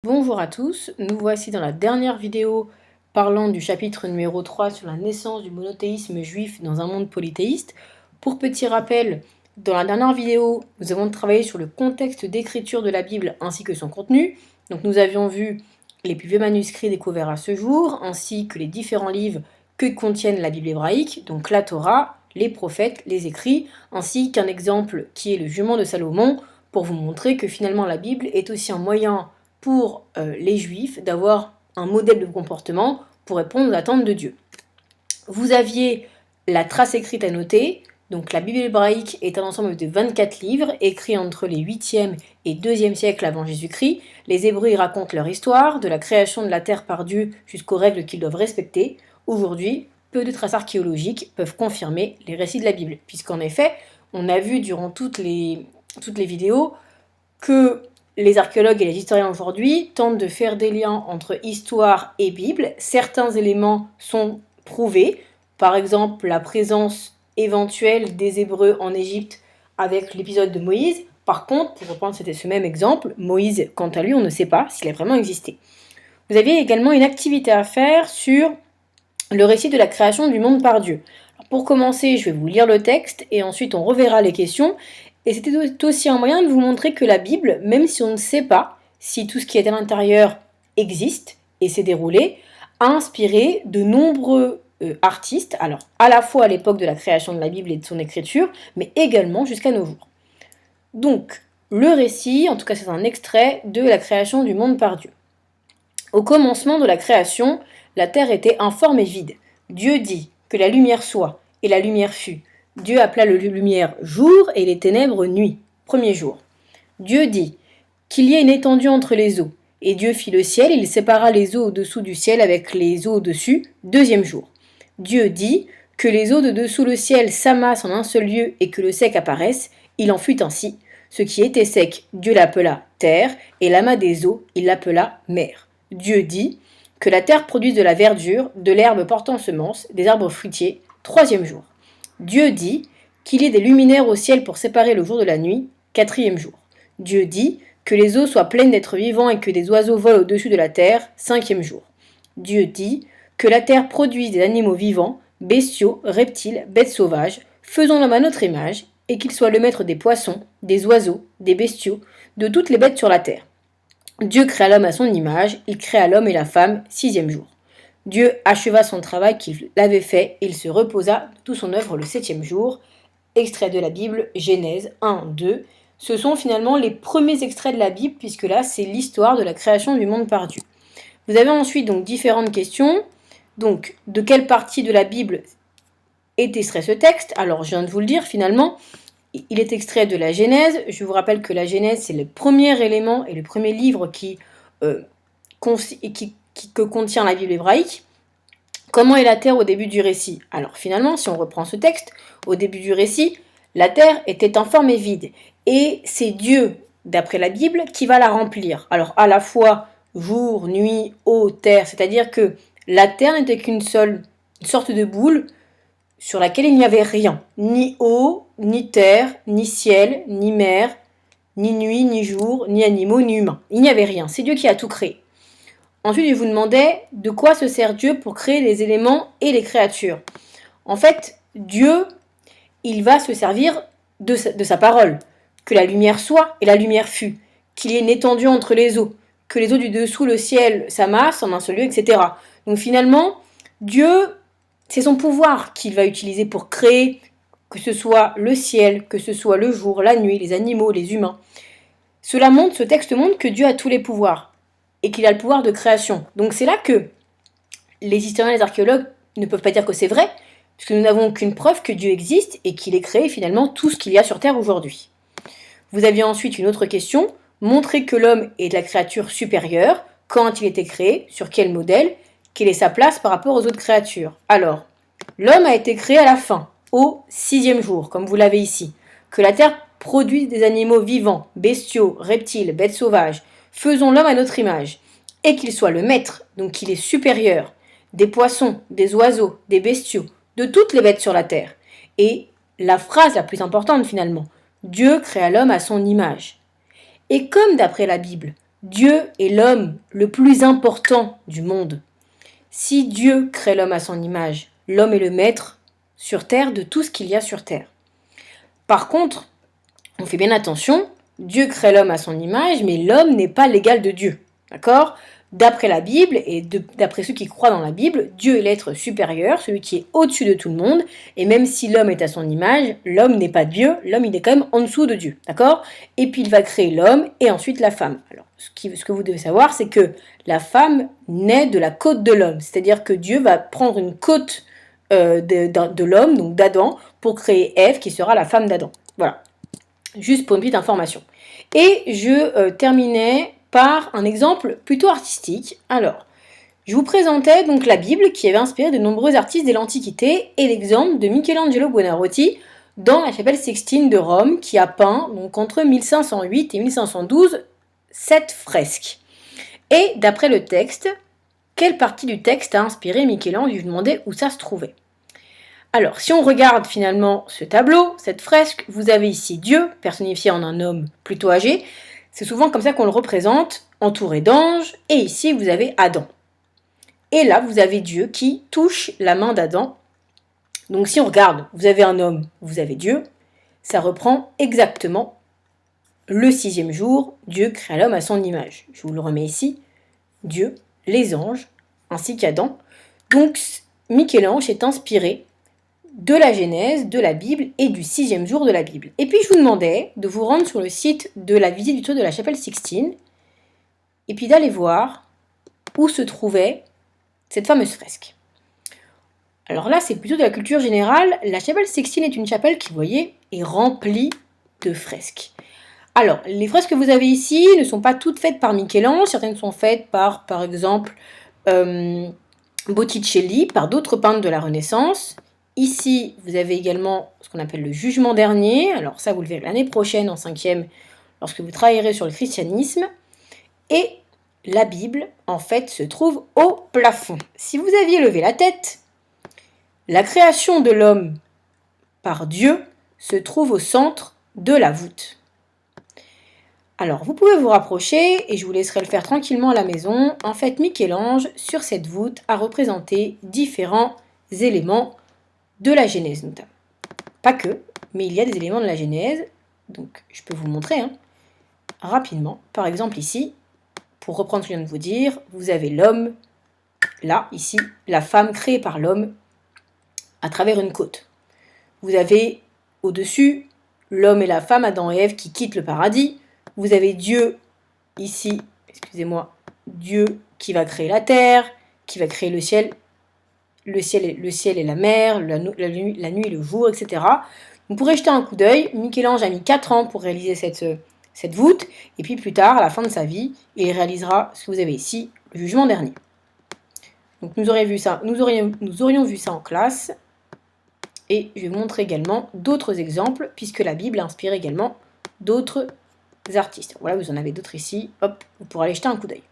Bonjour à tous, nous voici dans la dernière vidéo parlant du chapitre numéro 3 sur la naissance du monothéisme juif dans un monde polythéiste. Pour petit rappel, dans la dernière vidéo, nous avons travaillé sur le contexte d'écriture de la Bible ainsi que son contenu. Donc nous avions vu les plus vieux manuscrits découverts à ce jour, ainsi que les différents livres que contiennent la Bible hébraïque, donc la Torah, les prophètes, les écrits, ainsi qu'un exemple qui est le jument de Salomon, pour vous montrer que finalement la Bible est aussi un moyen pour les Juifs d'avoir un modèle de comportement pour répondre aux attentes de Dieu. Vous aviez la trace écrite à noter, donc la Bible hébraïque est un ensemble de 24 livres écrits entre les 8e et 2e siècles avant Jésus-Christ. Les Hébreux y racontent leur histoire, de la création de la terre par Dieu jusqu'aux règles qu'ils doivent respecter. Aujourd'hui, peu de traces archéologiques peuvent confirmer les récits de la Bible, puisqu'en effet, on a vu durant toutes les vidéos que les archéologues et les historiens aujourd'hui tentent de faire des liens entre histoire et Bible. Certains éléments sont prouvés, par exemple la présence éventuelle des Hébreux en Égypte avec l'épisode de Moïse. Par contre, pour reprendre ce même exemple, Moïse, quant à lui, on ne sait pas s'il a vraiment existé. Vous avez également une activité à faire sur le récit de la création du monde par Dieu. Alors pour commencer, je vais vous lire le texte et ensuite on reverra les questions. Et c'était aussi un moyen de vous montrer que la Bible, même si on ne sait pas si tout ce qui est à l'intérieur existe et s'est déroulé, a inspiré de nombreux artistes, alors à la fois à l'époque de la création de la Bible et de son écriture, mais également jusqu'à nos jours. Donc, le récit, en tout cas c'est un extrait de la création du monde par Dieu. Au commencement de la création, la terre était informe et vide. Dieu dit que la lumière soit, et la lumière fut. Dieu appela la lumière jour et les ténèbres nuit. Premier jour. Dieu dit qu'il y ait une étendue entre les eaux. Et Dieu fit le ciel, il sépara les eaux au-dessous du ciel avec les eaux au-dessus. Deuxième jour. Dieu dit que les eaux de dessous le ciel s'amassent en un seul lieu et que le sec apparaisse. Il en fut ainsi. Ce qui était sec, Dieu l'appela terre, et l'amas des eaux, il l'appela mer. Dieu dit que la terre produise de la verdure, de l'herbe portant semence, des arbres fruitiers. Troisième jour. Dieu dit qu'il y ait des luminaires au ciel pour séparer le jour de la nuit. Quatrième jour. Dieu dit que les eaux soient pleines d'êtres vivants et que des oiseaux volent au-dessus de la terre. Cinquième jour. Dieu dit que la terre produise des animaux vivants, bestiaux, reptiles, bêtes sauvages, faisons l'homme à notre image, et qu'il soit le maître des poissons, des oiseaux, des bestiaux, de toutes les bêtes sur la terre. Dieu créa l'homme à son image, il créa l'homme et la femme, sixième jour. Dieu acheva son travail qu'il avait fait, et il se reposa de toute son œuvre le septième jour. Extrait de la Bible, Genèse 1, 2. Ce sont finalement les premiers extraits de la Bible, puisque là, c'est l'histoire de la création du monde par Dieu. Vous avez ensuite donc différentes questions. Donc, de quelle partie de la Bible est extrait ce texte? Alors, je viens de vous le dire, finalement, il est extrait de la Genèse. Je vous rappelle que la Genèse, c'est le premier élément et le premier livre que contient la Bible hébraïque. Comment est la terre au début du récit? Alors finalement, si on reprend ce texte, au début du récit, la terre était informe et vide. Et c'est Dieu, d'après la Bible, qui va la remplir. Alors à la fois jour, nuit, eau, terre, c'est-à-dire que la terre n'était qu'une seule sorte de boule sur laquelle il n'y avait rien. Ni eau, ni terre, ni ciel, ni mer, ni nuit, ni jour, ni animaux, ni humains. Il n'y avait rien. C'est Dieu qui a tout créé. Ensuite, je vous demandais de quoi se sert Dieu pour créer les éléments et les créatures. En fait, Dieu, il va se servir de sa parole. Que la lumière soit et la lumière fut. Qu'il y ait une étendue entre les eaux. Que les eaux du dessous, le ciel, s'amassent en un seul lieu, etc. Donc finalement, Dieu, c'est son pouvoir qu'il va utiliser pour créer, que ce soit le ciel, que ce soit le jour, la nuit, les animaux, les humains. Ce texte montre que Dieu a tous les pouvoirs et qu'il a le pouvoir de création. Donc c'est là que les historiens et les archéologues ne peuvent pas dire que c'est vrai, puisque nous n'avons aucune preuve que Dieu existe et qu'il ait créé finalement tout ce qu'il y a sur Terre aujourd'hui. Vous aviez ensuite une autre question, montrer que l'homme est de la créature supérieure, quand il était créé, sur quel modèle, quelle est sa place par rapport aux autres créatures. Alors, l'homme a été créé à la fin, au sixième jour, comme vous l'avez ici. Que la terre produise des animaux vivants, bestiaux, reptiles, bêtes sauvages. Faisons l'homme à notre image. Et qu'il soit le maître, donc qu'il est supérieur, des poissons, des oiseaux, des bestiaux, de toutes les bêtes sur la terre. Et la phrase la plus importante finalement, Dieu créa l'homme à son image. Et comme d'après la Bible, Dieu est l'homme le plus important du monde. Si Dieu crée l'homme à son image, l'homme est le maître sur terre de tout ce qu'il y a sur terre. Par contre, on fait bien attention, Dieu crée l'homme à son image, mais l'homme n'est pas l'égal de Dieu. D'accord ? D'après la Bible et d'après ceux qui croient dans la Bible, Dieu est l'être supérieur, celui qui est au-dessus de tout le monde. Et même si l'homme est à son image, l'homme n'est pas Dieu, l'homme il est quand même en dessous de Dieu. D'accord ? Et puis il va créer l'homme et ensuite la femme. Alors, ce que vous devez savoir, c'est que la femme naît de la côte de l'homme. C'est-à-dire que Dieu va prendre une côte de l'homme, donc d'Adam, pour créer Ève, qui sera la femme d'Adam. Voilà. Juste pour une petite information. Et je terminais par un exemple plutôt artistique. Alors, je vous présentais donc la Bible qui avait inspiré de nombreux artistes de l'Antiquité et l'exemple de Michelangelo Buonarroti dans la chapelle Sixtine de Rome qui a peint donc entre 1508 et 1512 7 fresques. Et d'après le texte, quelle partie du texte a inspiré Michel-Ange ? Je lui demandais où ça se trouvait. Alors, si on regarde finalement ce tableau, cette fresque, vous avez ici Dieu, personnifié en un homme plutôt âgé. C'est souvent comme ça qu'on le représente, entouré d'anges. Et ici, vous avez Adam. Et là, vous avez Dieu qui touche la main d'Adam. Donc, si on regarde, vous avez un homme, vous avez Dieu. Ça reprend exactement le 6e jour. Dieu crée l'homme à son image. Je vous le remets ici. Dieu, les anges, ainsi qu'Adam. Donc, Michel-Ange est inspiré de la Genèse, de la Bible et du 6e jour de la Bible. Et puis je vous demandais de vous rendre sur le site de la visite du tour de la chapelle Sixtine et puis d'aller voir où se trouvait cette fameuse fresque. Alors là, c'est plutôt de la culture générale. La chapelle Sixtine est une chapelle qui, vous voyez, est remplie de fresques. Alors, les fresques que vous avez ici ne sont pas toutes faites par Michel-Ange. Certaines sont faites par exemple, Botticelli, par d'autres peintres de la Renaissance. Ici, vous avez également ce qu'on appelle le jugement dernier. Alors ça, vous le verrez l'année prochaine, en 5e, lorsque vous travaillerez sur le christianisme. Et la Bible, en fait, se trouve au plafond. Si vous aviez levé la tête, la création de l'homme par Dieu se trouve au centre de la voûte. Alors, vous pouvez vous rapprocher et je vous laisserai le faire tranquillement à la maison. En fait, Michel-Ange, sur cette voûte, a représenté différents éléments de la Genèse notamment. Pas que, mais il y a des éléments de la Genèse, donc je peux vous montrer rapidement. Par exemple ici, pour reprendre ce que je viens de vous dire, vous avez l'homme, là, ici, la femme créée par l'homme à travers une côte. Vous avez au-dessus l'homme et la femme, Adam et Ève, qui quittent le paradis. Vous avez Dieu, ici, excusez-moi, Dieu qui va créer la terre, qui va créer le ciel et la mer, la nuit et le jour, etc. Vous pourrez jeter un coup d'œil. Michel-Ange a mis 4 ans pour réaliser cette voûte, et puis plus tard, à la fin de sa vie, il réalisera ce que vous avez ici, le jugement dernier. Donc nous aurions vu ça en classe, et je vais vous montrer également d'autres exemples, puisque la Bible inspire également d'autres artistes. Voilà, vous en avez d'autres ici, hop, vous pourrez aller jeter un coup d'œil.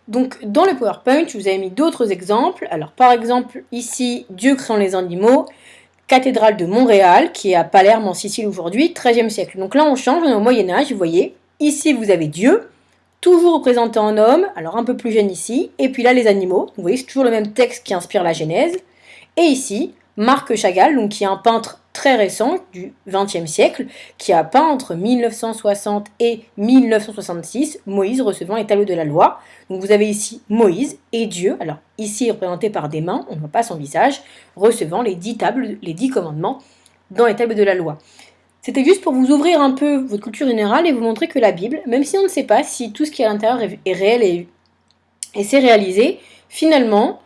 Donc, dans le PowerPoint, je vous avais mis d'autres exemples. Alors, par exemple, ici, Dieu créant les animaux, cathédrale de Montréal, qui est à Palerme, en Sicile aujourd'hui, 13e siècle. Donc là, on change, on est au Moyen-Âge, vous voyez. Ici, vous avez Dieu, toujours représenté en homme, alors un peu plus jeune ici. Et puis là, les animaux. Vous voyez, c'est toujours le même texte qui inspire la Genèse. Et ici, Marc Chagall, donc, qui est un peintre très récent du XXe siècle, qui a peint entre 1960 et 1966 Moïse recevant les tableaux de la loi. Donc vous avez ici Moïse et Dieu, alors ici représenté par des mains, on ne voit pas son visage, recevant les 10 commandements dans les tableaux de la loi. C'était juste pour vous ouvrir un peu votre culture générale et vous montrer que la Bible, même si on ne sait pas si tout ce qui est à l'intérieur est réel et c'est réalisé, finalement,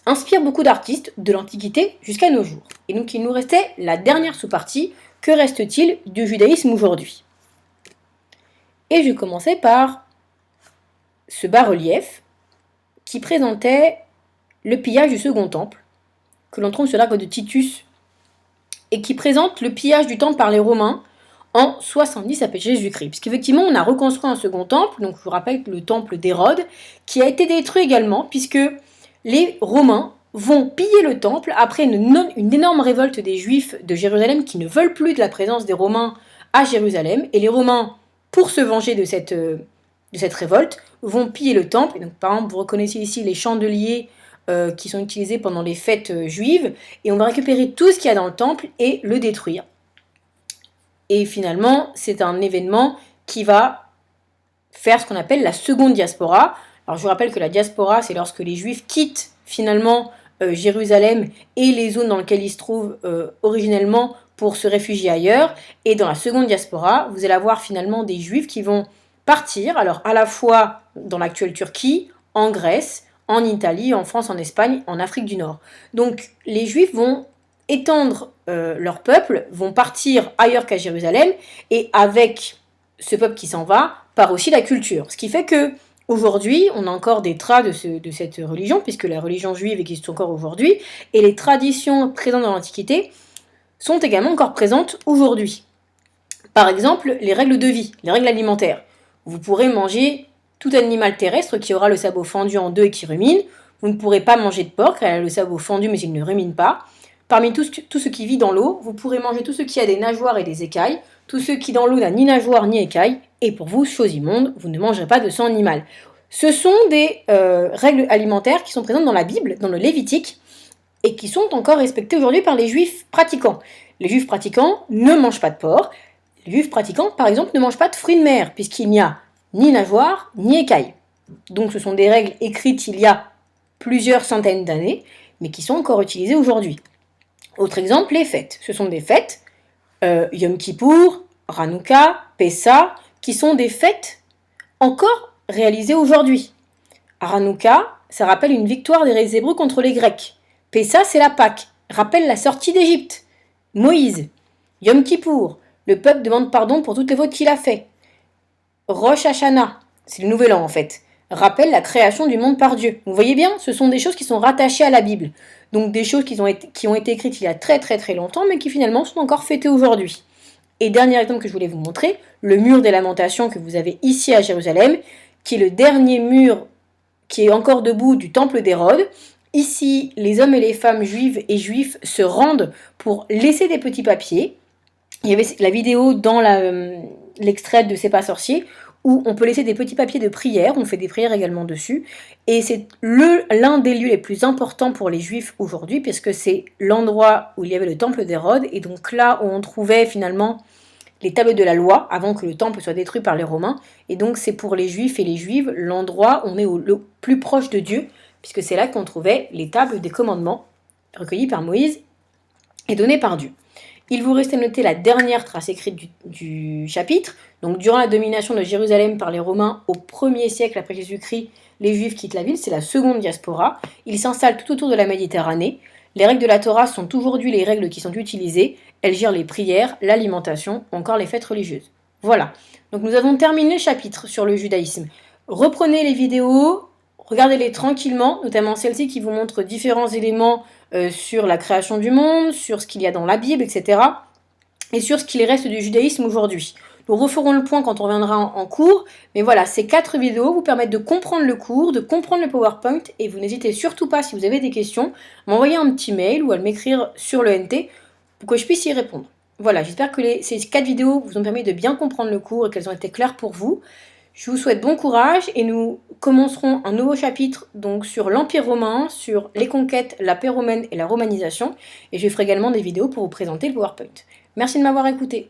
inspire beaucoup d'artistes de l'Antiquité jusqu'à nos jours. Et donc il nous restait la dernière sous-partie, que reste-t-il du judaïsme aujourd'hui ? Et je commençais par ce bas-relief qui présentait le pillage du Second Temple, que l'on trouve sur l'arc de Titus, et qui présente le pillage du temple par les Romains en 70 après Jésus-Christ. Puisqu'effectivement, on a reconstruit un second temple, donc je vous rappelle le temple d'Hérode, qui a été détruit également, puisque les Romains vont piller le temple après une énorme révolte des Juifs de Jérusalem qui ne veulent plus de la présence des Romains à Jérusalem. Et les Romains, pour se venger de cette révolte, vont piller le temple. Et donc, par exemple, vous reconnaissez ici les chandeliers qui sont utilisés pendant les fêtes juives, et on va récupérer tout ce qu'il y a dans le temple et le détruire. Et finalement, c'est un événement qui va faire ce qu'on appelle la seconde diaspora. Alors je vous rappelle que la diaspora, c'est lorsque les Juifs quittent finalement Jérusalem et les zones dans lesquelles ils se trouvent originellement pour se réfugier ailleurs. Et dans la seconde diaspora, vous allez avoir finalement des Juifs qui vont partir, alors à la fois dans l'actuelle Turquie, en Grèce, en Italie, en France, en Espagne, en Afrique du Nord. Donc les Juifs vont étendre leur peuple, vont partir ailleurs qu'à Jérusalem, et avec ce peuple qui s'en va, part aussi la culture. Ce qui fait que aujourd'hui, on a encore des traces de cette religion, puisque la religion juive existe encore aujourd'hui, et les traditions présentes dans l'Antiquité sont également encore présentes aujourd'hui. Par exemple, les règles de vie, les règles alimentaires. Vous pourrez manger tout animal terrestre qui aura le sabot fendu en deux et qui rumine. Vous ne pourrez pas manger de porc, car elle a le sabot fendu mais il ne rumine pas. Parmi tout ce qui vit dans l'eau, vous pourrez manger tout ce qui a des nageoires et des écailles. Tout ce qui dans l'eau n'a ni nageoires ni écailles. Et pour vous, chose immonde, vous ne mangerez pas de sang animal. Ce sont des règles alimentaires qui sont présentes dans la Bible, dans le Lévitique, et qui sont encore respectées aujourd'hui par les Juifs pratiquants. Les Juifs pratiquants ne mangent pas de porc. Les Juifs pratiquants, par exemple, ne mangent pas de fruits de mer, puisqu'il n'y a ni nageoires ni écailles. Donc ce sont des règles écrites il y a plusieurs centaines d'années, mais qui sont encore utilisées aujourd'hui. Autre exemple, les fêtes. Ce sont des fêtes, Yom Kippour, Hanouka, Pessa, qui sont des fêtes encore réalisées aujourd'hui. À Hanouka, ça rappelle une victoire des Hébreux contre les Grecs. Pessa, c'est la Pâque, rappelle la sortie d'Égypte. Moïse, Yom Kippour, le peuple demande pardon pour toutes les fautes qu'il a fait. Rosh Hashanah, c'est le nouvel an en fait, rappelle la création du monde par Dieu. Vous voyez bien, ce sont des choses qui sont rattachées à la Bible. Donc des choses qui ont été écrites il y a très très très longtemps, mais qui finalement sont encore fêtées aujourd'hui. Et dernier exemple que je voulais vous montrer, le mur des lamentations que vous avez ici à Jérusalem, qui est le dernier mur qui est encore debout du temple d'Hérode. Ici, les hommes et les femmes juives et juifs se rendent pour laisser des petits papiers. Il y avait la vidéo dans l'extrait de C'est pas sorcier, où on peut laisser des petits papiers de prière, on fait des prières également dessus, et c'est l'un des lieux les plus importants pour les Juifs aujourd'hui, puisque c'est l'endroit où il y avait le temple d'Hérode, et donc là où on trouvait finalement les tables de la loi, avant que le temple soit détruit par les Romains, et donc c'est pour les Juifs et les Juives l'endroit où on est le plus proche de Dieu, puisque c'est là qu'on trouvait les tables des commandements, recueillis par Moïse et donnés par Dieu. Il vous reste à noter la dernière trace écrite du chapitre. Donc, durant la domination de Jérusalem par les Romains au 1er siècle après Jésus-Christ, les Juifs quittent la ville, c'est la seconde diaspora. Ils s'installent tout autour de la Méditerranée. Les règles de la Torah sont aujourd'hui les règles qui sont utilisées. Elles gèrent les prières, l'alimentation, ou encore les fêtes religieuses. Voilà. Donc, nous avons terminé le chapitre sur le judaïsme. Reprenez les vidéos, regardez-les tranquillement, notamment celle-ci qui vous montre différents éléments sur la création du monde, sur ce qu'il y a dans la Bible, etc. Et sur ce qu'il reste du judaïsme aujourd'hui. Nous referons le point quand on reviendra en cours, mais voilà, ces 4 vidéos vous permettent de comprendre le cours, de comprendre le PowerPoint, et vous n'hésitez surtout pas, si vous avez des questions, à m'envoyer un petit mail ou à m'écrire sur le NT pour que je puisse y répondre. Voilà, j'espère que ces 4 vidéos vous ont permis de bien comprendre le cours et qu'elles ont été claires pour vous. Je vous souhaite bon courage et nous commencerons un nouveau chapitre donc sur l'Empire romain, sur les conquêtes, la paix romaine et la romanisation. Et je ferai également des vidéos pour vous présenter le PowerPoint. Merci de m'avoir écouté.